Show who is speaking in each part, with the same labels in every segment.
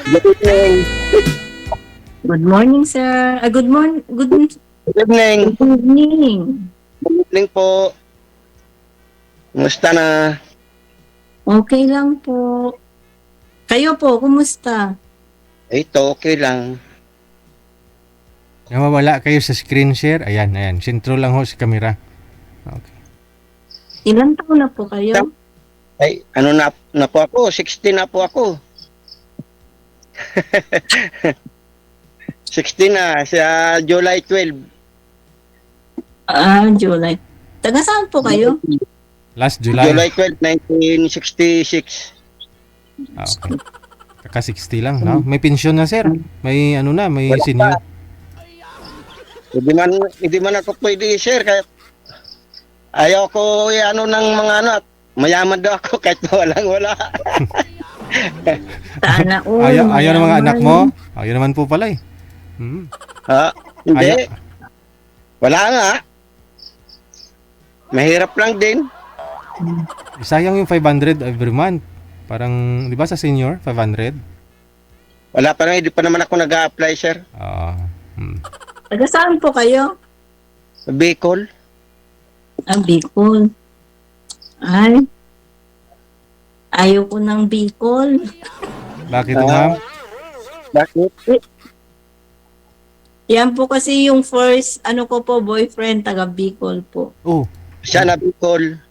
Speaker 1: Good evening.
Speaker 2: Good morning, sir.
Speaker 1: Good evening.
Speaker 2: Good evening.
Speaker 1: Good evening po. Kumusta na?
Speaker 2: Okay lang po. Kayo po, kumusta?
Speaker 1: Ito, okay lang.
Speaker 3: Nawawala kayo sa screen share. Ayan, ayan. Sintro lang ho sa camera. Okay.
Speaker 2: Ilan taon na po kayo?
Speaker 1: Ay, ano na po ako? 16 na po ako. 16 na, sa July 12.
Speaker 2: July. Taga saan po kayo?
Speaker 3: Last July.
Speaker 1: July 12, 1966.
Speaker 3: Okay. Kaka 60 lang, no? May pensyon na, sir. May ano na, may
Speaker 1: Wala
Speaker 3: senior.
Speaker 1: Hindi man ako pwede share kaya ayaw ko ano ng mga ano, mayaman daw ako kahit wala.
Speaker 2: Sana all.
Speaker 3: Ayaw ng mga anak mo? Ayaw naman po pala eh. Hmm.
Speaker 1: Ha? Hindi.
Speaker 3: Ayaw.
Speaker 1: Wala nga. Mahirap lang din.
Speaker 3: Sayang yung 500 every month. Parang, di ba sa senior, 500?
Speaker 1: Wala pa rin, hindi pa naman ako nag-a-apply, sir.
Speaker 2: Taga saan po kayo?
Speaker 1: Bicol.
Speaker 2: Bicol. Ay. Ayaw ko ng Bicol.
Speaker 3: Bakit ma'am?
Speaker 1: Bakit?
Speaker 2: Yan po kasi yung first, ko po, boyfriend, taga Bicol po.
Speaker 3: Oh,
Speaker 1: Siya na Bicol.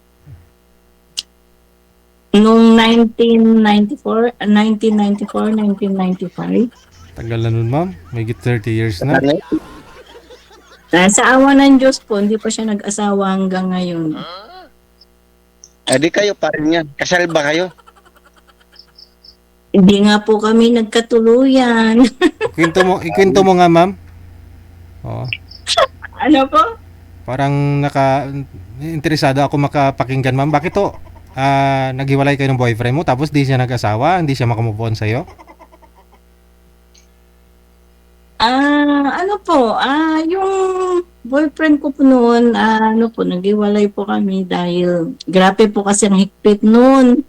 Speaker 2: Noong 1995.
Speaker 3: tagal na nun ma'am. May 30 years na.
Speaker 2: Sa awa ng Diyos po, hindi pa siya nag-asawa hanggang ngayon.
Speaker 1: Di kayo pa rin yan. Kasal ba kayo?
Speaker 2: Hindi nga po kami nagkatuluyan.
Speaker 3: Ikwento mo nga ma'am. Oh,
Speaker 2: Ano po?
Speaker 3: parang interesado ako makapakinggan ma'am. Bakit to? Naghiwalay kayo ng boyfriend mo tapos di siya nag-asawa, hindi siya makamove on sa'yo?
Speaker 2: Yung boyfriend ko po noon, naghiwalay po kami dahil grabe po kasi ang higpit noon.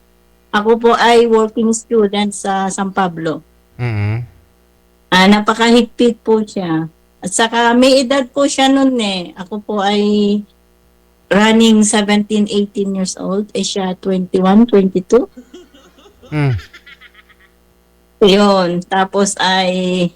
Speaker 2: Ako po ay working student sa San Pablo.
Speaker 3: Mm-hmm.
Speaker 2: Napakahigpit po siya. At saka may edad po siya noon eh. Ako po ay running 17, 18 years old. Siya 21, 22.
Speaker 3: Mm.
Speaker 2: Yun. Tapos ay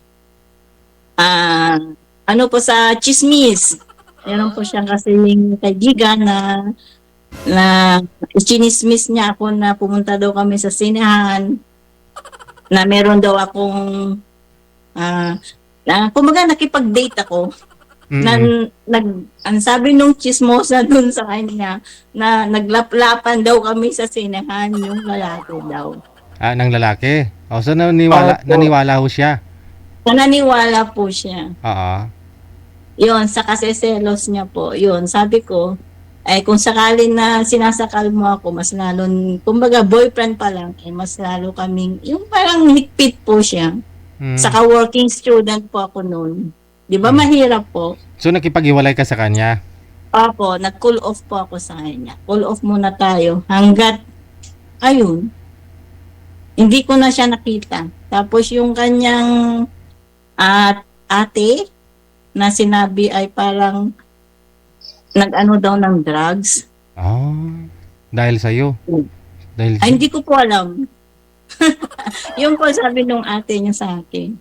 Speaker 2: po sa chismis. Meron po siyang kasing kaibigan na chinismis niya ako na pumunta daw kami sa sinehan na meron daw akong kumbaga nakipag-date ako. Ang sabi nung chismosa dun sa kanya na naglaplapan daw kami sa sinehan yung lalaki daw.
Speaker 3: Ng lalaki? So naniwala ho siya?
Speaker 2: Nananiwala po siya.
Speaker 3: Oo.
Speaker 2: Yun, sa kaseselos niya po. Yun, sabi ko, kung sakali na sinasakal mo ako, mas lalo, kumbaga boyfriend pa lang, mas lalo kaming, yung parang higpit po siya. Saka working student po ako noon. Di ba mahirap po?
Speaker 3: So nakipag-iwalay ka sa kanya?
Speaker 2: Opo, nag-cool off po ako sa kanya. Cool off muna tayo hanggat, ayun, hindi ko na siya nakita. Tapos yung kanyang ate na sinabi ay parang nag-ano daw ng drugs.
Speaker 3: Dahil sa'yo? Dahil
Speaker 2: Hindi ko po alam. Yung po sabi nung ate niya sa akin.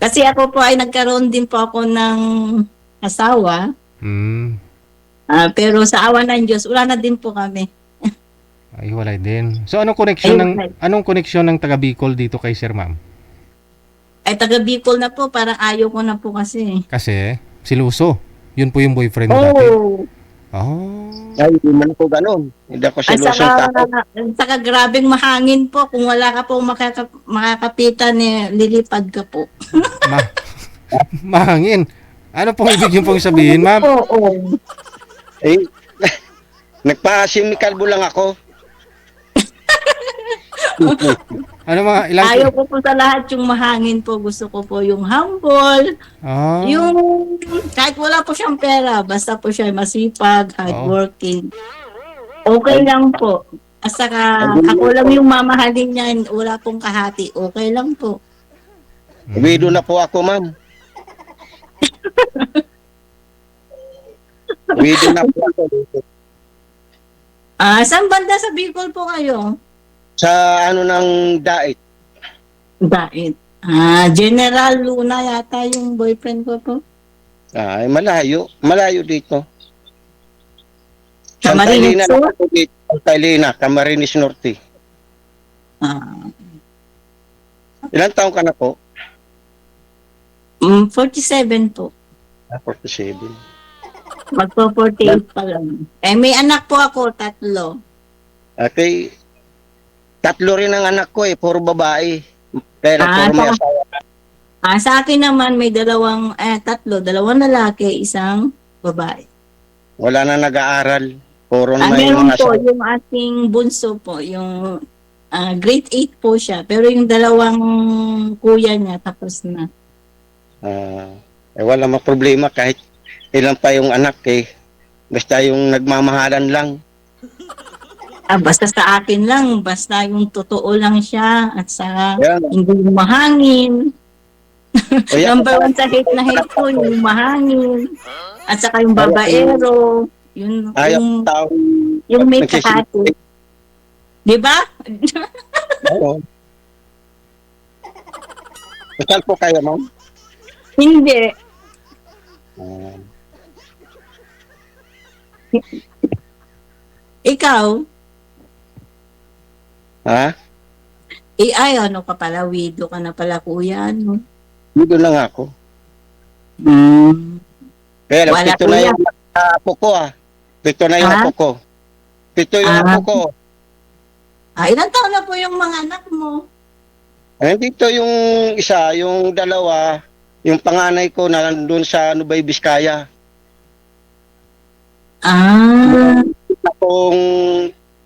Speaker 2: Kasi ako po ay nagkaroon din po ako ng asawa. Pero sa awa ng Diyos, wala na din po kami.
Speaker 3: Ay, walay din. So anong koneksyon ng taga Bicol dito kay Sir Ma'am?
Speaker 2: Ay taga Bicol na po, parang ayaw ko na po kasi.
Speaker 3: Kasi siluso. Yun po yung boyfriend mo dati.
Speaker 1: Ay, hindi man ako ganun. Hindi ako silusong tao.
Speaker 2: Saka grabing mahangin po. Kung wala ka po makakapitan, lilipad ka po.
Speaker 3: Mahangin. Ano pong ibig yung pong sabihin, ma'am?
Speaker 2: Oo.
Speaker 1: Nagpa-chemical lang ako.
Speaker 2: Ayaw ko po sa lahat yung mahangin po. Gusto ko po yung humble. Yung kahit wala po siyang pera, basta po siya masipag, hardworking. Okay lang po. At saka ako lang yung mamahalin niya, wala pong kahati. Okay lang po.
Speaker 1: Widow na po ako, ma'am. Widow na po ako.
Speaker 2: Saan banda sa Bicol po kayo?
Speaker 1: Sa ano ng Dait.
Speaker 2: Dait. General Luna yata yung boyfriend ko po.
Speaker 1: Ay, malayo. Malayo dito.
Speaker 2: Camarines
Speaker 1: Elena
Speaker 2: Sur?
Speaker 1: na ako dito. Santa Elena, Camarines Norte.
Speaker 2: Ah,
Speaker 1: Ilang taong ka na po?
Speaker 2: 47 po.
Speaker 1: 47.
Speaker 2: Magpo-48 pa lang. May anak po ako, 3.
Speaker 1: Okay. 3 rin ang anak ko puro babae. Kaya puro may asawa.
Speaker 2: Sa akin naman may 3, 2 lalaki, 1 babae.
Speaker 1: Wala na nag-aaral. Puro may
Speaker 2: Meron
Speaker 1: mga
Speaker 2: po, yung ating bunso po, yung grade 8 po siya. Pero yung 2 kuya niya, tapos na.
Speaker 1: Wala mga problema kahit ilan pa yung anak basta yung nagmamahalan lang.
Speaker 2: Basta sa akin lang, basta yung totoo lang siya at sa
Speaker 1: Yan.
Speaker 2: hindi mahangin.
Speaker 1: Kaya,
Speaker 2: Number 1 sa hate na hate ko, yung mahangin. At saka yung babaero. Yung,
Speaker 1: ayaw
Speaker 2: yung,
Speaker 1: tao.
Speaker 2: yung may kakati. Di ba?
Speaker 1: Oo. Kasal po kayo, ma'am?
Speaker 2: Hindi. Ikaw?
Speaker 1: Ha?
Speaker 2: Ay, ano ka pala, widow ka na pala, kuya, ano?
Speaker 1: Dito lang ako. Kaya lang,
Speaker 2: Wala
Speaker 1: 7 na yung apo ko 7 na yung apo ko. 7 yung apo ko.
Speaker 2: Ilang taon na po yung mga anak mo?
Speaker 1: Dito yung isa, yung 2, yung panganay ko na nandun sa Nubay, Vizcaya. Akong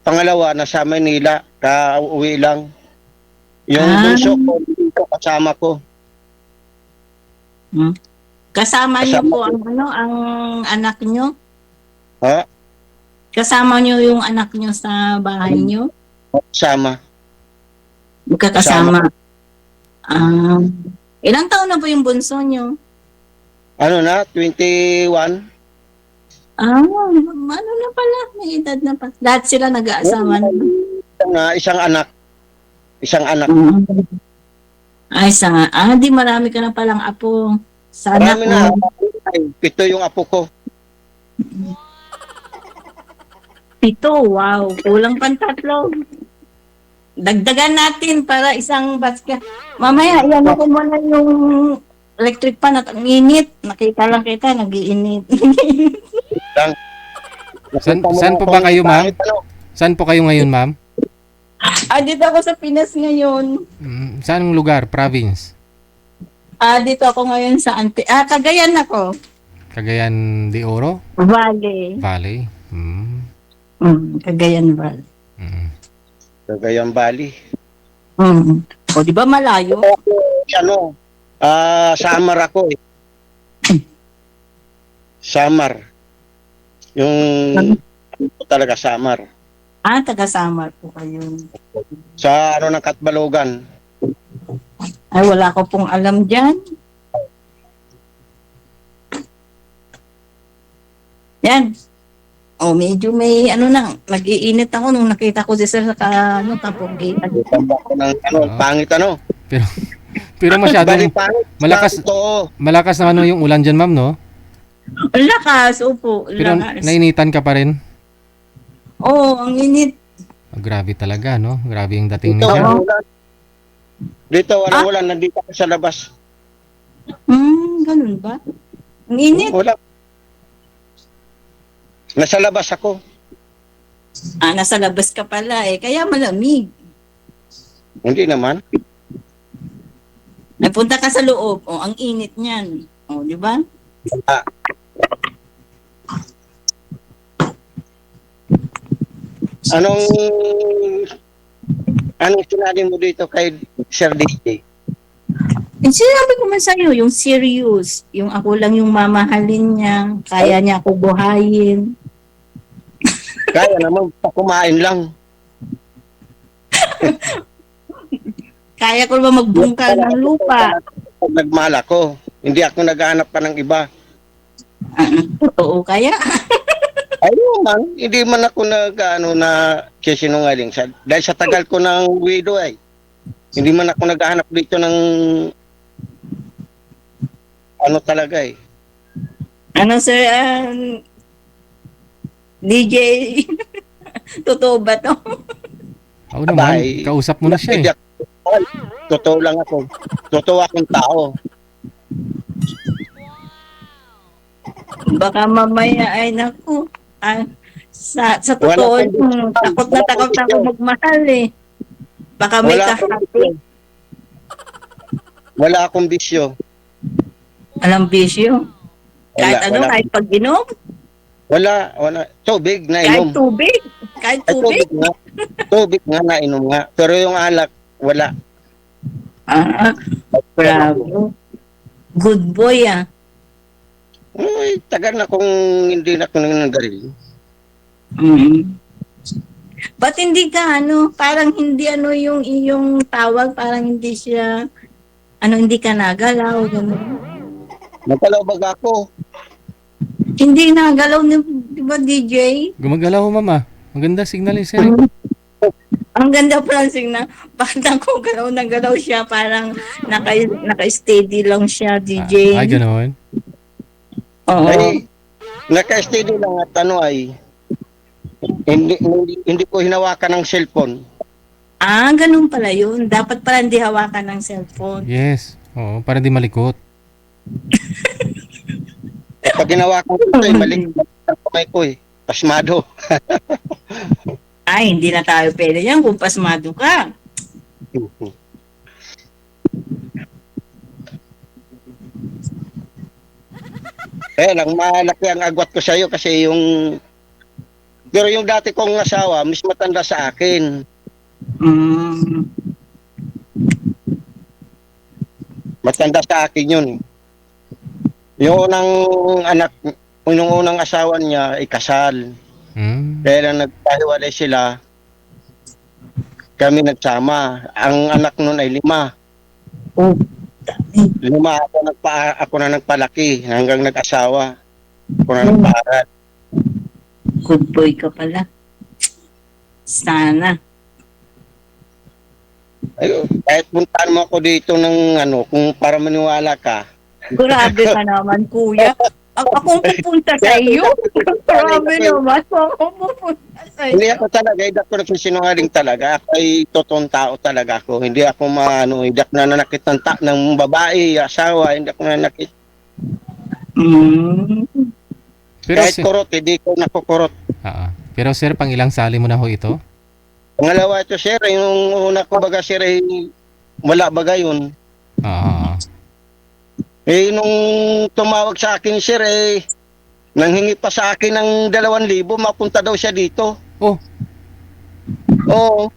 Speaker 1: pangalawa nasa Manila, kauwi lang. Yung bunso ko, dito kasama ko.
Speaker 2: Kasama niyo po ang anak niyo?
Speaker 1: Ha?
Speaker 2: Kasama niyo yung anak niyo sa bahay niyo?
Speaker 1: Kasama.
Speaker 2: Magkakasama. Ilang taon na po yung bunso niyo?
Speaker 1: Ano na? 21?
Speaker 2: Ano na pala? May edad na pa. Lahat sila nag-aasawa na.
Speaker 1: Isang anak. Isang anak.
Speaker 2: Di marami ka na palang apo. Sa anak
Speaker 1: Marami na.
Speaker 2: mo.
Speaker 1: 7 yung apo ko.
Speaker 2: 7, wow. Kulang pang 3. Dagdagan natin para isang basket. Mamaya, iyan ko muna yung electric pan at ang init. Nakita lang kita, nag-iinit.
Speaker 3: Saan po ba kayo, ma'am? Saan po kayo ngayon, ma'am?
Speaker 2: Dito ako sa Pinas ngayon.
Speaker 3: Saan lugar? Province?
Speaker 2: Dito ako ngayon sa Cagayan ako.
Speaker 3: Cagayan de Oro?
Speaker 2: Valley.
Speaker 3: Valley?
Speaker 2: Cagayan Valley.
Speaker 1: Cagayan Valley.
Speaker 2: O, di ba malayo?
Speaker 1: Samar ako Samar. Yung talaga Samar.
Speaker 2: Taga-Samar po kayo.
Speaker 1: Sa ng Katbalogan.
Speaker 2: Ay, wala ko pong alam dyan. Yan. Medyo may nag-iinit ako nung nakita ko si sir sa kapunggi.
Speaker 1: Pangit
Speaker 3: Pero masyadong malakas na yung ulan dyan, ma'am, no?
Speaker 2: Lakas, opo.
Speaker 3: Pero
Speaker 2: Lakas.
Speaker 3: nainitan ka pa rin?
Speaker 2: Ang init.
Speaker 3: Grabe talaga, no? Grabe yung dating
Speaker 1: Dito,
Speaker 3: niya.
Speaker 1: Dito, walang ulan. Nandito ako sa labas.
Speaker 2: Ganun ba? Ang init.
Speaker 1: Wala. Nasa labas ako.
Speaker 2: Nasa labas ka pala kaya malamig.
Speaker 1: Hindi naman.
Speaker 2: Punta ka sa loob. Ang init niyan. Di ba?
Speaker 1: Anong sinabi mo dito kay Sir DJ?
Speaker 2: Sinabi ko man sa'yo, yung serious. Yung ako lang yung mamahalin niya. Kaya niya ako buhayin.
Speaker 1: Kaya naman, kumain lang.
Speaker 2: Kaya ko ba magbungkal ng lupa?
Speaker 1: pag nagmahal ako. Hindi ako naghahanap pa ng iba.
Speaker 2: Totoo kaya?
Speaker 1: Ayun man, hindi man ako na sisinungaling. Dahil sa tagal ko ng widow ay, hindi man ako naghahanap dito ng ano talaga eh.
Speaker 2: Ano sir, DJ, totoo ba to?
Speaker 3: Oo naman,
Speaker 1: Abay,
Speaker 3: kausap mo na siya eh.
Speaker 1: hindi ako- Totoo lang ako. Totoo akong tao.
Speaker 2: Baka mamaya ay naku. Sa totoo, takot na takot ako magmahal eh. Baka may
Speaker 1: Wala akong
Speaker 2: kahati.
Speaker 1: bisyo. Wala akong bisyo.
Speaker 2: Alam bisyo. Kahit
Speaker 1: Wala,
Speaker 2: ano,
Speaker 1: wala.
Speaker 2: kahit pag-inom,
Speaker 1: Wala. Tubig na
Speaker 2: kahit
Speaker 1: inom.
Speaker 2: tubig. Kahit
Speaker 1: Ay,
Speaker 2: tubig.
Speaker 1: tubig nga. Tubig nga na inom nga. Pero yung alak, wala.
Speaker 2: Bravo. Good boy ah.
Speaker 1: Ay, tagal na kung hindi na ako nangagaril.
Speaker 2: Mm. Ba't hindi ka parang hindi yung iyong tawag, parang hindi siya, hindi ka nagalaw, gano'n.
Speaker 1: Nakalabag ako.
Speaker 2: Hindi nagalaw, di ba DJ?
Speaker 3: Gumagalaw mama. Maganda signal yung sir.
Speaker 2: Ang ganda pa lang signal. Bakit ako galaw na galaw siya, parang naka-steady lang siya, DJ.
Speaker 3: Ay, ganoon.
Speaker 2: Oo.
Speaker 1: Ay, naka-steady lang at hindi ko hinawakan ng cellphone.
Speaker 2: Ganun pala yun. Dapat pala hindi hawakan ng cellphone.
Speaker 3: Yes. Oo, para di malikot.
Speaker 1: Pag hinawakan ko ito, mali ang kamay ko eh. Pasmado.
Speaker 2: Ay, hindi na tayo pwede yan kung pasmado ka.
Speaker 1: Lang malaki ang agwat ko sa iyo kasi pero yung dati kong asawa, mas matanda sa akin.
Speaker 2: Mm.
Speaker 1: Matanda sa akin yun. Yung unang asawa niya ay kasal. Kaya lang nagpahiwalay sila, kami nagsama. Ang anak nun ay 5.
Speaker 2: Oh,
Speaker 1: 5 ako na nagpalaki hanggang nag-asawa. Ako na nagpaaral.
Speaker 2: good boy ka pala. Sana.
Speaker 1: Ay, kahit puntaan mo ako dito ng kung para maniwala ka.
Speaker 2: Grabe ka naman, kuya. Akong pupunta sa iyo. Grabe naman. Akong pupunta sa iyo.
Speaker 1: Hindi ako talaga, hindi ako nagsisinungaling talaga. Ako ay totoong tao talaga ako. Hindi ako hindi ako nananakit ng babae, asawa, hindi ako nananakit.
Speaker 2: Mm.
Speaker 3: Pero
Speaker 1: Kahit kurot, hindi ko nakukurot.
Speaker 3: Pero sir, pang ilang sali mo na ho ito?
Speaker 1: Pangalawa ito, sir, yung una ko baga, sir, ay wala baga yun. Nung tumawag sa akin, sir, nanghingi pa sa akin ng 2,000, mapunta daw siya dito.
Speaker 3: Oh.
Speaker 1: Oo.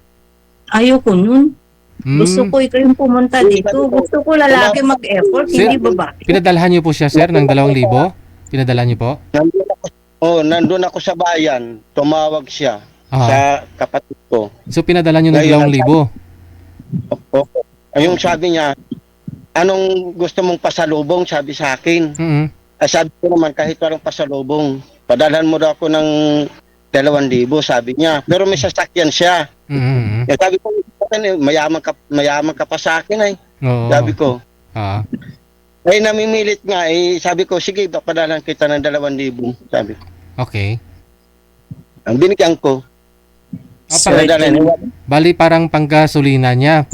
Speaker 2: Ayoko nun. Gusto ko ikaw yung pumunta dito. Gusto ko lalaki mag-effort,
Speaker 3: Sir,
Speaker 2: hindi babae.
Speaker 3: pinadalhan niyo po siya sir ng 2,000? Pinadala niyo po?
Speaker 1: Nandun ako sa bayan, tumawag siya sa kapatid ko.
Speaker 3: So pinadala niyo ng 2,000?
Speaker 1: Opo. Yung sabi niya, anong gusto mong pasalubong, sabi sa akin. Sabi ko naman, kahit walang pasalubong, padalhan mo daw ako ng 2,000, sabi niya. Pero may sasakyan siya. Sabi ko, mayaman ka pa sa akin sabi ko. Namimilit nga, sabi ko, sige, padalhan kita ng 2,000, sabi ko.
Speaker 3: Okay.
Speaker 1: Ang binigyan ko.
Speaker 3: Bali parang panggasolina niya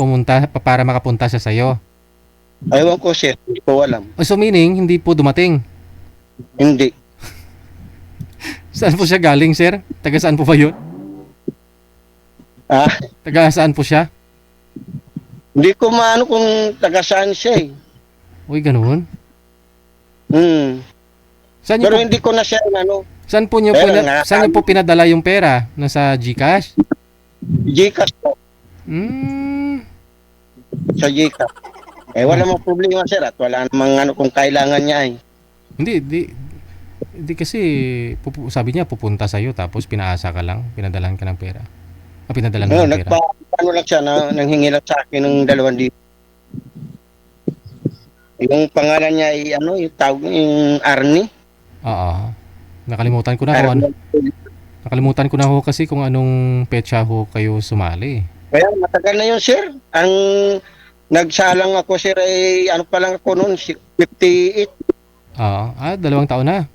Speaker 3: para makapunta siya sa'yo.
Speaker 1: Ewan ko, sir, hindi ko alam.
Speaker 3: So meaning, hindi po dumating?
Speaker 1: Hindi.
Speaker 3: Saan po siya galing, sir? Taga saan po ba yun? Taga saan po siya?
Speaker 1: Hindi ko maano kung taga saan siya
Speaker 3: Uy, ganoon? Saan
Speaker 1: Pero
Speaker 3: po,
Speaker 1: hindi ko na siya
Speaker 3: saan po niyo saan niyo po pinadala yung pera? Nasa GCash?
Speaker 1: Gcash po. Sa Gcash. Wala mong problema, sir, at wala namang kung kailangan niya
Speaker 3: Hindi kasi sabi niya pupunta sa iyo tapos pinaasa ka lang, pinadalan ka ng pera. Pinadalan mo ng pera.
Speaker 1: Lang siya, nanghingi lang sa akin ng 2,000. Yung pangalan niya ay ano, yung tawag yung Arnie.
Speaker 3: Oo. Nakalimutan ko na kung ano.
Speaker 1: Arnie.
Speaker 3: Nakalimutan ko na ho kasi kung anong petsa ho kayo sumali.
Speaker 1: Kaya matagal na yun, sir. Ang nagsalang ako, sir, ay ano pa lang ako noon, 58.
Speaker 3: Oo. 2 taon na.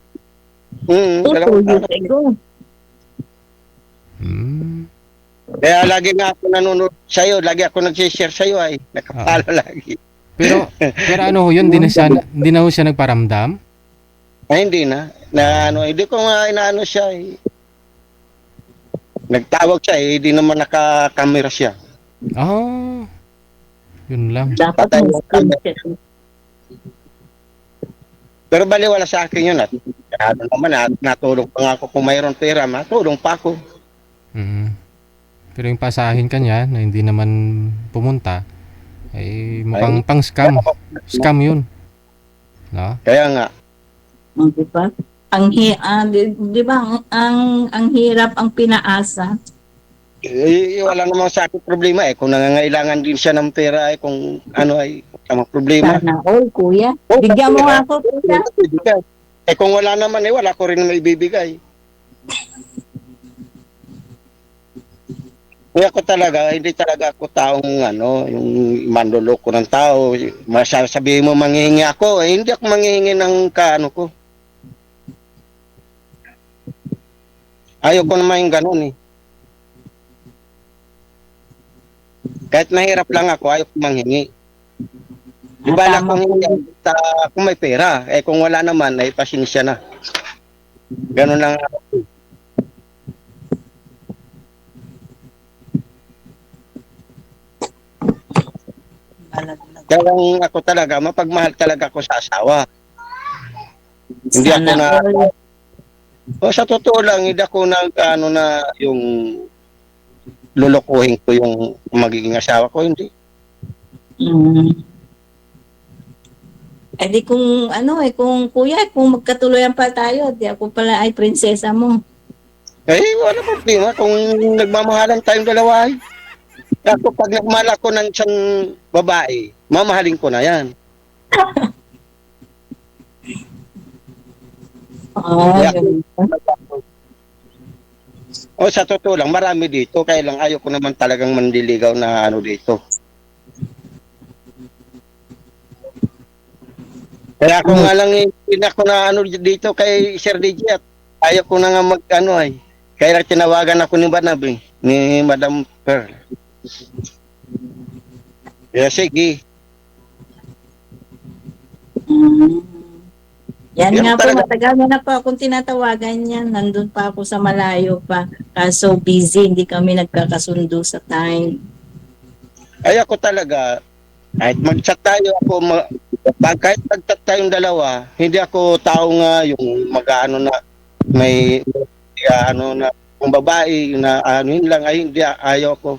Speaker 2: Two
Speaker 1: Dalawang taon.
Speaker 2: years ago.
Speaker 3: Hmm.
Speaker 1: Kaya lagi nga ako nanonood sa'yo, lagi ako nag-share sa'yo ay nakapalo lagi.
Speaker 3: Pero ano ho yun, hindi na ho siya nagparamdam?
Speaker 1: Ay, hindi na. Hindi ko nga inaano siya eh. Nagtawag siya eh, hindi naman nakakamera siya.
Speaker 3: Ah. Yun lang.
Speaker 2: Dapat
Speaker 1: Patay
Speaker 2: may
Speaker 1: yung
Speaker 2: screenshot.
Speaker 1: Pero baliwala sa akin yun at ano naman, natulong pa nga ako kung mayroon pera, matulong pa ako.
Speaker 3: Mm. Pero yung pasahin kanya na hindi naman pumunta, ay mukhang pang scam. Scam yun. No?
Speaker 1: Kaya nga,
Speaker 2: Di ba? Di ba ang hirap ang pinaasa.
Speaker 1: wala namang sa akin problema eh. Kung nangangailangan din siya ng pera ay kung ano ay tamang problema.
Speaker 2: Sana all, kuya. Bigyan mo nga ako, kuya.
Speaker 1: Eh kung wala naman eh, wala ko rin maibibigay. Kaya ako talaga, hindi talaga ako taong ano, yung manloloko ng tao. Masasabihin mo manghihingi ako, eh hindi ako manghihingi ng kaano ko. Ayaw ko naman yung ganun eh. Kahit mahirap lang ako, ayaw ko manghingi. Di ba lang kung hindi kung may pera, eh kung wala naman, ay pasinsya na. Ganun lang ako. Kaya ako talaga, mapagmahal talaga ako sa asawa. Hindi ako
Speaker 2: Sana
Speaker 1: na,
Speaker 2: all.
Speaker 1: sa totoo lang, hindi ako na yung lulukuhin ko yung magiging asawa ko, hindi.
Speaker 2: Eh di kung kung kuya, kung magkatuloyan pa tayo, di ako pala ay prinsesa mo.
Speaker 1: Eh, wala problema kung nagmamahalan tayong dalawa. Ako, pag nagmahal ako ng isang babae, mamahalin ko na yan. Sa totoo lang, marami dito, kaya lang ayaw ko naman talagang mandiligaw na ano dito. Kaya ako nga lang hindi ako na ano dito kay Sir DJ at ayaw ko na nga mag ano ay. Kaya lang tinawagan ako ni Banab ni Madam Pearl. Kaya sige.
Speaker 2: Yan
Speaker 1: Yan
Speaker 2: nga po,
Speaker 1: talaga.
Speaker 2: matagal na po akong tinatawagan yan. Nandun pa ako sa malayo pa. Kaso busy, hindi kami nagkakasundo sa time.
Speaker 1: Ay ako talaga, kahit mag-chat tayo kahit mag-chat tayong dalawa, hindi ako tao nga yung mag-ano na may ano na kung babae na ano yun lang ay hindi ayaw ko.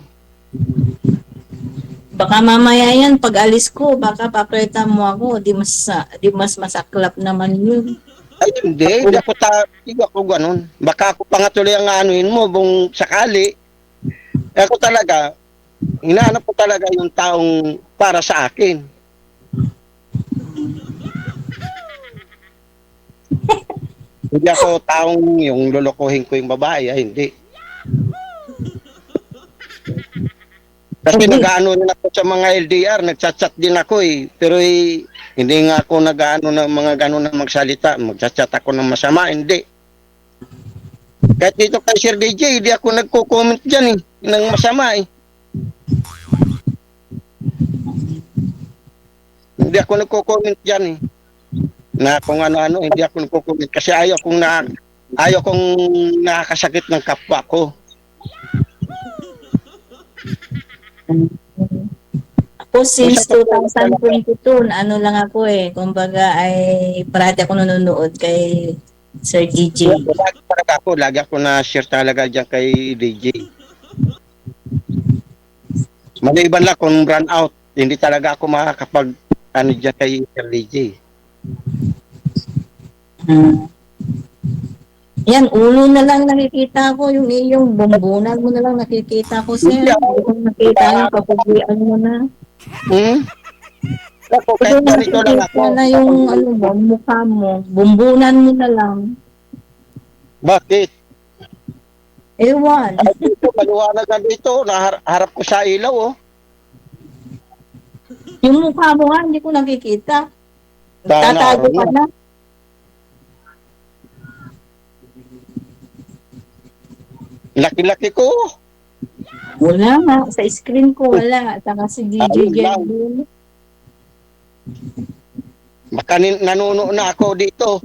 Speaker 2: Baka mamaya yan, pag alis ko, baka papalitan mo ako. Di mas masaklap naman yun.
Speaker 1: Ay hindi ako ganun. Baka ako pangatuloy ang anuhin mo kung sakali. Ako talaga, hinahanap ko talaga yung taong para sa akin. Hindi ako taong yung lulukuhin ko yung babae, ay hindi. Kasi nag-ano rin ako sa mga LDR, nagchat-chat din ako eh. Pero hindi nga ako nag-ano ng mga gano'n na magsalita. Magchat-chat ako ng masama, hindi. Kahit dito kay Sir DJ, hindi ako nagko-comment dyan eh, ng masama eh. Hindi ako nagko-comment dyan eh. Na kung ano-ano, hindi ako nagko-comment. Kasi ayaw kong nakakasakit ng kapwa ko.
Speaker 2: Ako since 2022, ano lang ako eh. Kumbaga ay parati ako nanonood kay Sir DJ.
Speaker 1: Lagi ako na-share talaga dyan kay DJ. Maliban lang kung run out, hindi talaga ako makakapag ano dyan kay Sir DJ.
Speaker 2: Yan, ulo na lang nakikita ko, yung iyong bombonan mo na lang nakikita ko, sir. Hindi ko nakita yung kapugian mo na.
Speaker 1: Ako,
Speaker 2: Ito
Speaker 1: kahit
Speaker 2: na
Speaker 1: ganito lang ako.
Speaker 2: nakikita na yung ano mo, mukha mo. Bumbunan mo na lang.
Speaker 1: Bakit?
Speaker 2: Ewan.
Speaker 1: Ay, dito, maliwanag na dito. Naharap ko sa ilaw, oh.
Speaker 2: Yung mukha mo nga, hindi ko nakikita.
Speaker 1: Sana
Speaker 2: Tatago
Speaker 1: araw
Speaker 2: ka
Speaker 1: na.
Speaker 2: na.
Speaker 1: Laki-laki ko.
Speaker 2: Wala nga. Sa screen ko wala. Saka si DJ
Speaker 1: Ayun lang.
Speaker 2: Jelvin.
Speaker 1: Baka nanuno na ako dito.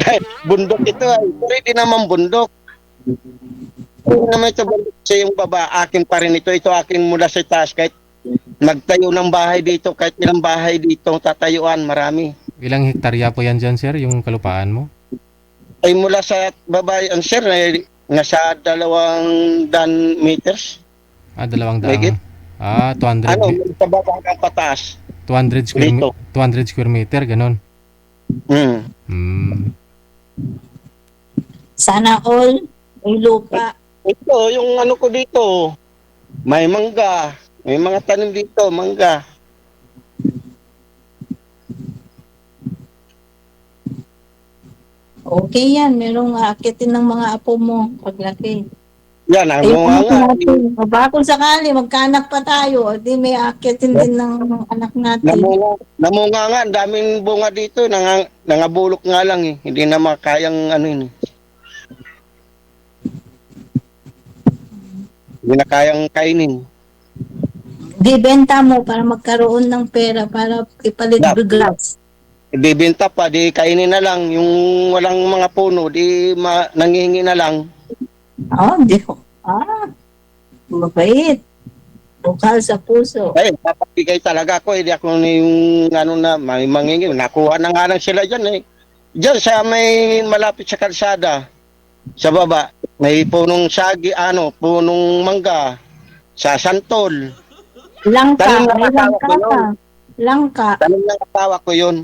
Speaker 1: Dahil bundok ito ay. Pero hindi naman bundok. Hindi naman ito bundok sa yung baba. Akin pa rin ito. Ito akin mula sa taas. Kahit magtayo ng bahay dito. Kahit ilang bahay dito tatayuan. Marami.
Speaker 3: Ilang hektarya po yan dyan, sir, yung kalupaan mo?
Speaker 1: Ay mula sa baba, ang sir, nasa 200 meters.
Speaker 3: 200.
Speaker 1: Megit.
Speaker 3: 200,
Speaker 1: Ano, sa baba hanggang pataas.
Speaker 3: 200 square,
Speaker 1: Dito.
Speaker 3: 200 square meter, ganon.
Speaker 1: Hmm.
Speaker 2: Sana all. May lupa.
Speaker 1: Ito, yung ano ko dito, may mangga. May mga tanim dito, mangga.
Speaker 2: Okay yan. Merong aakitin ng mga apo mo paglaki.
Speaker 1: Yan, ang
Speaker 2: Ayun
Speaker 1: mga
Speaker 2: anak
Speaker 1: nga.
Speaker 2: natin. Baka kung sakali, magkaanak pa tayo, di may aakitin din ng anak natin.
Speaker 1: Namunga nga, ang daming bunga dito, nangabulok nga lang eh. Hindi na makayang ano yun eh. Hindi na kayang kainin.
Speaker 2: Di benta mo para magkaroon ng pera para ipalit
Speaker 1: Yep.
Speaker 2: glass.
Speaker 1: Ibibenta pa, di kainin na lang. Yung walang mga puno, di nangihingi na lang.
Speaker 2: Di ko. Mabait. Bukal sa puso.
Speaker 1: Ay, papabigay talaga ako. Hindi ako yung ano na, may mangingi. Nakuha na nga lang sila dyan eh. Dyan sa may malapit sa kalsada, sa baba, may punong sagi, punong mangga, sa santol.
Speaker 2: Langka.
Speaker 1: Tanong ng
Speaker 2: May
Speaker 1: asawa
Speaker 2: langka
Speaker 1: ko yun.
Speaker 2: ka. Langka.
Speaker 1: Tanong ng asawa ko yun.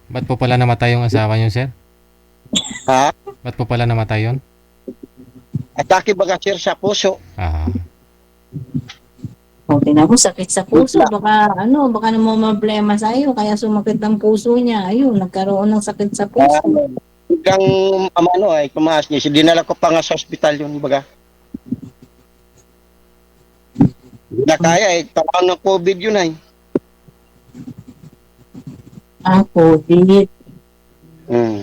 Speaker 3: Ba't po pala namatay yung asawa niyo, sir?
Speaker 1: Ha?
Speaker 3: Ba't po pala namatay yun?
Speaker 1: Atake baga sir sa puso.
Speaker 2: Tingnan mo, sakit sa puso. Baka naman problema sa iyo. Kaya sumakit ang puso niya. Ayun, nagkaroon ng sakit sa puso.
Speaker 1: Hanggang ay tumaas niya. Dinala ko pa nga sa ospital yun baga. Hindi na kaya eh. Tawang ng COVID yun ay.
Speaker 2: COVID.
Speaker 1: Hmm.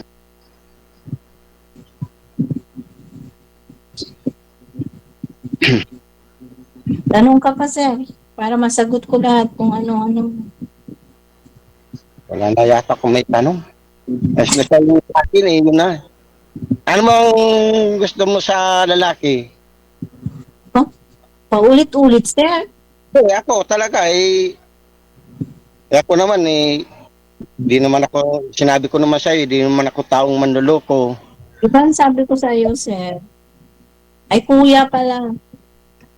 Speaker 2: Tanong ka pa, sir. Para masagot ko lahat kung ano-ano.
Speaker 1: Wala na yata kung may tanong. As na tayo sa akin eh, yun na. Ano bang gusto mo sa lalaki?
Speaker 2: Paulit-ulit, sir.
Speaker 1: Ako talaga ako naman di naman ako, sinabi ko naman sa'yo, di naman ako taong manloloko.
Speaker 2: Diba sabi ko sa iyo, sir? Ay, kuya pala.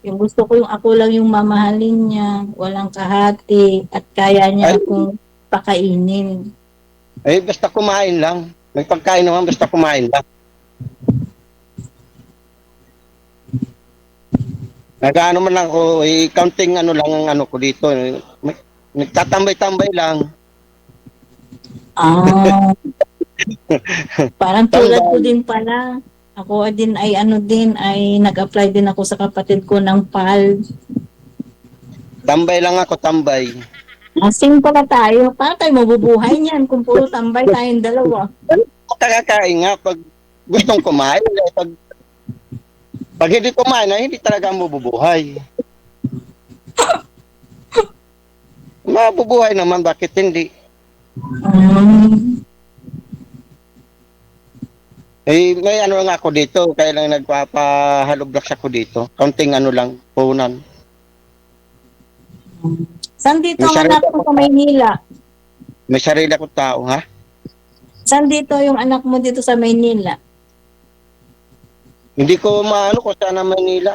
Speaker 2: Yung gusto ko yung ako lang yung mamahalin niya, walang kahati, at kaya niya akong pakainin.
Speaker 1: Basta kumain lang. May pagkain naman, basta kumain lang. Nag-ano man lang ako, counting lang ang ano ko dito. Nagtatambay-tambay lang.
Speaker 2: Parang tulad ko din pala. Ako din ay nag-apply din ako sa kapatid ko ng PAL.
Speaker 1: Tambay lang ako, tambay.
Speaker 2: Asing pala tayo. Paano tayo mabubuhay niyan kung puro tambay tayong dalawa?
Speaker 1: Kakakain nga pag gustong kumain. Pag hindi kumain, hindi talaga mabubuhay. Mabubuhay naman, bakit hindi? May nga ako dito, kaya lang nagpapahaloblaks ako dito. Kaunting lang, puhunan.
Speaker 2: Saan dito ang anak mo sa Maynila?
Speaker 1: May sarili akong tao, ha?
Speaker 2: Saan dito yung anak mo dito sa Maynila?
Speaker 1: Hindi ko maano kung saan ang Manila.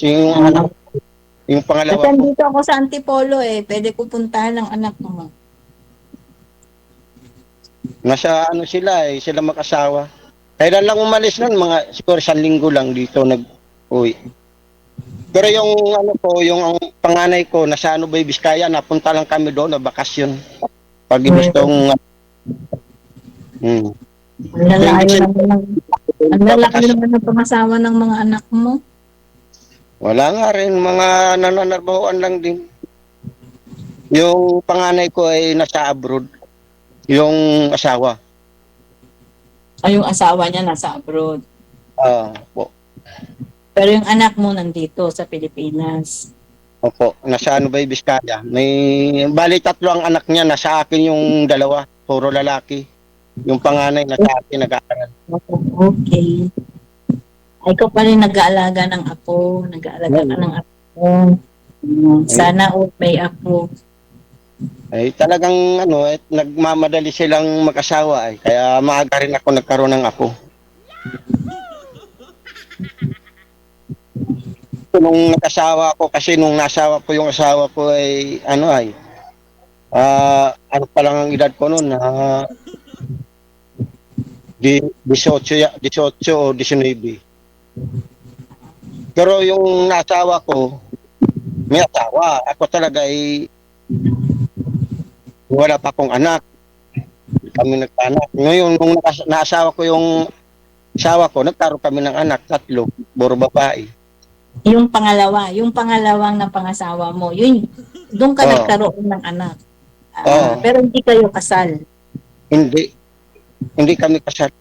Speaker 1: Yung anak, yung pangalawa
Speaker 2: Kasi
Speaker 1: ko.
Speaker 2: dito ako sa Antipolo Pwede ko puntahan ng anak mo.
Speaker 1: Nasa sila sila mag-asawa. Kailan lang umalis nun, siguro 1 linggo lang dito nag-uwi. Pero yung ano ko, yung ang panganay ko, nasa ano ba, Biskaya, napunta lang kami doon na bakasyon. Pag gustong, hmm.
Speaker 2: Ang
Speaker 1: So, ibig
Speaker 2: lalayo naman
Speaker 1: sabihin,
Speaker 2: ng, ang lalayo
Speaker 1: babakasyon.
Speaker 2: naman ng pangasawa ng mga anak mo.
Speaker 1: Wala nga rin, mga nananarbahoan lang din. Yung panganay ko ay nasa abroad, yung asawa.
Speaker 2: Ay, yung asawa niya nasa abroad.
Speaker 1: Po.
Speaker 2: Pero yung anak mo nandito sa Pilipinas.
Speaker 1: Opo, nasa ano ba, Biskaya. Bali 3 ang anak niya, nasa akin yung 2, puro lalaki. Yung panganay nasa akin, nag-aaral.
Speaker 2: Okay. Ay, ikaw pa rin nag-aalaga ng apo. Nag-aalaga ka ng apo. Sana may apo.
Speaker 1: Ay talagang ano, nagmamadali silang mag-asawa ay. Kaya maaga rin ako nagkaroon ng apo. Nung nag-asawa ko, kasi nung nasawa ko yung asawa ko ay ano ay, ano pa lang ang edad ko noon, 18 o 19. Pero yung nasawa ko, may asawa. Ako talaga ay wala pa akong anak. Kami nagkaanak. Ngayon, nung naasawa ko yung asawa ko, nagkaroon kami ng anak, 3, puro babae.
Speaker 2: Yung pangalawang na pangasawa mo, yun, doon ka
Speaker 1: Oo.
Speaker 2: nagkaroon ng anak.
Speaker 1: Oo.
Speaker 2: Pero hindi kayo kasal.
Speaker 1: Hindi kami kasal.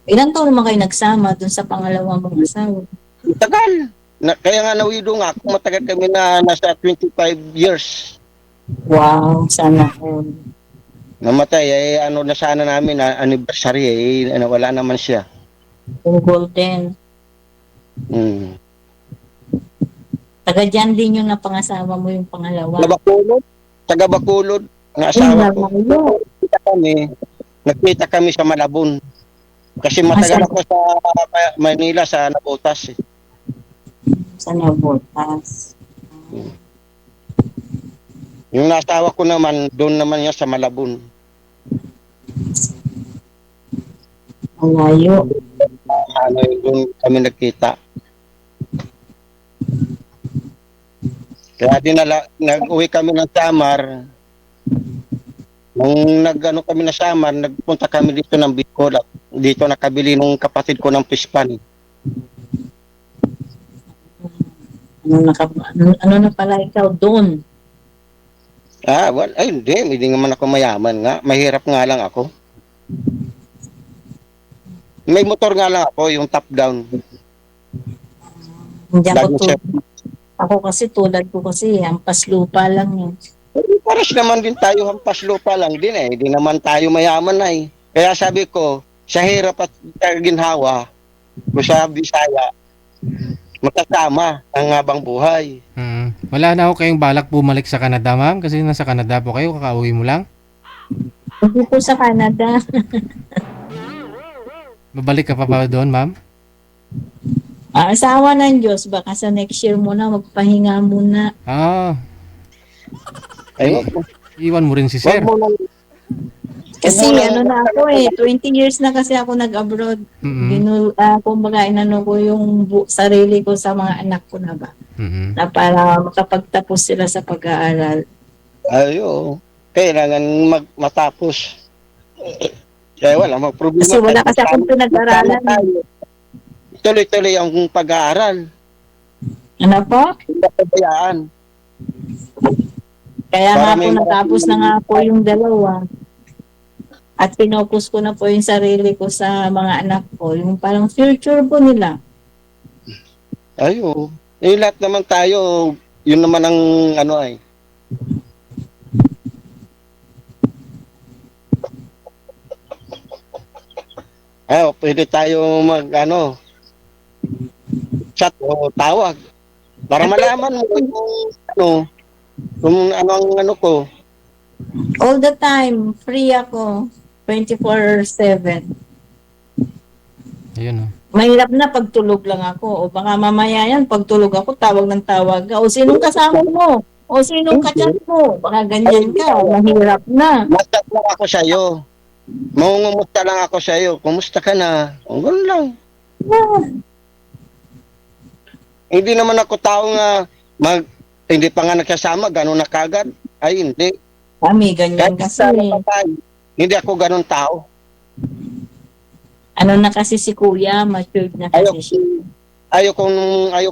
Speaker 2: Ilang taon naman kayo nagsama doon sa pangalawang mong asawa?
Speaker 1: Tagal. Kaya nga nawido nga ako, matagal kami na nasa 25 years.
Speaker 2: Wow, sana all.
Speaker 1: Namatay, ano na sana namin, anniversary, wala naman siya.
Speaker 2: Yung golden.
Speaker 1: Hmm.
Speaker 2: Taga dyan din yung napangasawa mo yung pangalawa.
Speaker 1: Taga Bacolod, ang asawa ko. Nagkita kami sa Malabon. Kasi matagal ako sa Manila, sa Nabotas.
Speaker 2: Sa Nabotas.
Speaker 1: Yung nasawa ko naman, doon naman niya sa Malabon.
Speaker 2: Malayo.
Speaker 1: Doon kami nagkita. Kaya nag-uwi kami ng Samar. Nung kami na Samar, nagpunta kami dito ng Bicol. Dito nakabili nung kapatid ko ng pispan.
Speaker 2: Ano na pala ikaw doon?
Speaker 1: Hindi naman ako mayaman nga. Mahirap nga lang ako. May motor nga lang ako, yung top down.
Speaker 2: Hindi ako kasi tulad ko kasi, hampas lupa lang yun.
Speaker 1: Pares naman din tayo, hampas lupa lang din eh. Hindi naman tayo mayaman na eh. Kaya sabi ko, sa hirap at ginhawa, o sa Bisaya, magkasama ang habang buhay.
Speaker 3: Wala na ako kayong balak bumalik sa Canada, ma'am? Kasi nasa Canada po kayo, kakauwi mo lang?
Speaker 2: Hindi po sa Canada.
Speaker 3: Babalik ka pa ba doon, ma'am?
Speaker 2: Asawa ng Diyos, baka sa next year muna, magpahinga muna.
Speaker 3: Iwan mo rin si sir.
Speaker 2: Kasi na ako 20 years na kasi ako nag-abroad. Kumbaga inano ko yung sarili ko sa mga anak ko na ba. Na para makapagtapos sila sa pag-aaral.
Speaker 1: Kailangan matapos. Kaya wala problema.
Speaker 2: Kasi wala kasi akong pinag-aralan.
Speaker 1: Tuloy-tuloy ang pag-aaral.
Speaker 2: Ano po?
Speaker 1: Pabayaan.
Speaker 2: Kaya nga po natapos na nga po yung 2. At pinokus ko na po yung sarili ko sa mga anak ko. Yung parang future po nila.
Speaker 1: Lahat naman tayo, yun naman ang pwede tayo chat o tawag para malaman mo kung ano ko.
Speaker 2: All the time, free ako. 24/7.
Speaker 3: Ayun.
Speaker 2: Mahirap na pagtulog lang ako. O baka mamaya yan, pagtulog ako, tawag ng tawag ka. O sinong kasama mo? O sinong kachat mo? Baka ganyan ka. Mahirap na.
Speaker 1: Masat lang ako sa'yo. Mangungumusta lang ako sa'yo. Kumusta ka na? O, gano'n lang. Hindi naman ako tao nga hindi pa nga nagsasama, gano'n na kagad. Ay, hindi.
Speaker 2: Kami, ganyan kasi.
Speaker 1: Sana pa tayo, hindi ako gano'n tao.
Speaker 2: Ano na kasi si kuya, matured na kasi siya.
Speaker 1: Ayaw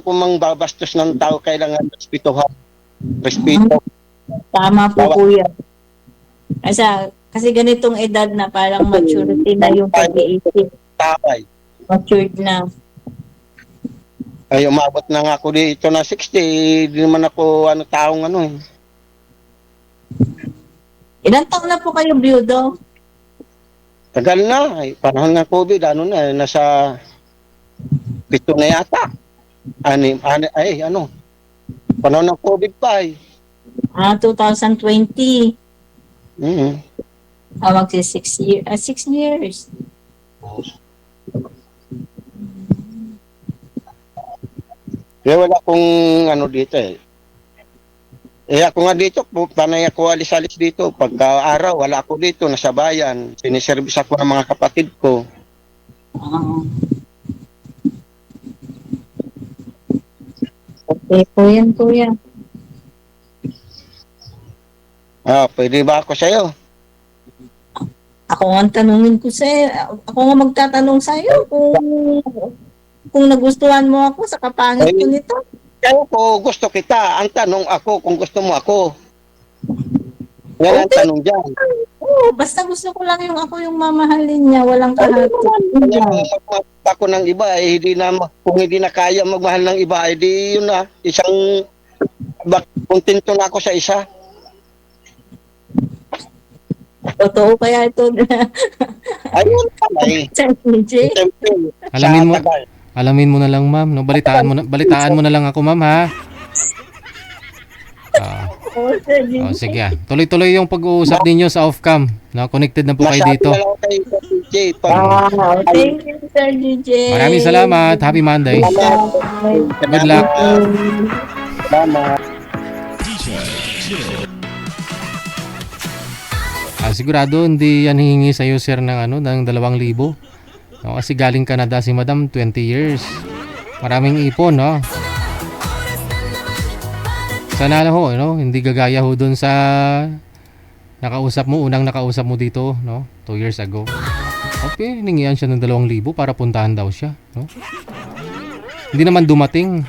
Speaker 1: kong mangbabastos ng tao, kailangan respetuhan. Respeto.
Speaker 2: Tama po kuya. Kasi ganitong edad na parang maturity na yung pag-iisip.
Speaker 1: Taway.
Speaker 2: Matured na.
Speaker 1: Ay, umabot na nga ako dito na 60, di naman ako taong eh.
Speaker 2: Ilang taon na po kayo byudo?
Speaker 1: Tagal na, panahon ng COVID, nasa 7 na yata. Panahon ng COVID pa
Speaker 2: 2020.
Speaker 1: Mhm.
Speaker 2: Magsi 6 years.
Speaker 1: Kaya wala akong dito ako nga dito, panay ako alis-alis dito. Pagka araw, wala ako dito, nasa bayan. Siniservice ako ng mga kapatid ko.
Speaker 2: Okay po yan, kuya.
Speaker 1: Pwede ba ako sa'yo?
Speaker 2: Ako nga tanungin ko sa'yo. Ako nga magtatanong sa'yo kung nagustuhan mo ako sa kapangit ko nito.
Speaker 1: Kaya ko gusto kita. Ang tanong ako kung gusto mo ako. Yan ang tanong dyan.
Speaker 2: Oo, basta gusto ko lang ako yung mamahalin niya. Walang kahati.
Speaker 1: Kaya magmahal ako ng iba, kung hindi na kaya magmahal ng iba, di yun na. Kontento na ako sa isa.
Speaker 2: Totoo kaya ito.
Speaker 1: Ayun pala
Speaker 2: Sir DJ.
Speaker 3: Alamin mo na lang, ma'am, no? Balitaan mo na lang ako, ma'am, ha?
Speaker 2: Sir DJ.
Speaker 3: Sige, tuloy-tuloy yung pag-uusap ninyo sa off-cam. No? Connected na po kayo dito.
Speaker 1: Masabi na lang kay DJ.
Speaker 2: Thank you, Sir DJ.
Speaker 3: Maraming salamat. Happy Monday. Good luck.
Speaker 1: Salamat.
Speaker 3: Sigurado hindi yan hihingi sa iyo, sir, ng 2,000. No, kasi galing Canada si Madam, 20 years. Maraming ipon, no? Sana ho, no? Hindi gagaya ho dun sa unang nakausap mo dito, no? 2 years ago. Okay, hiningihan siya ng 2,000 para puntahan daw siya, no? Hindi naman dumating.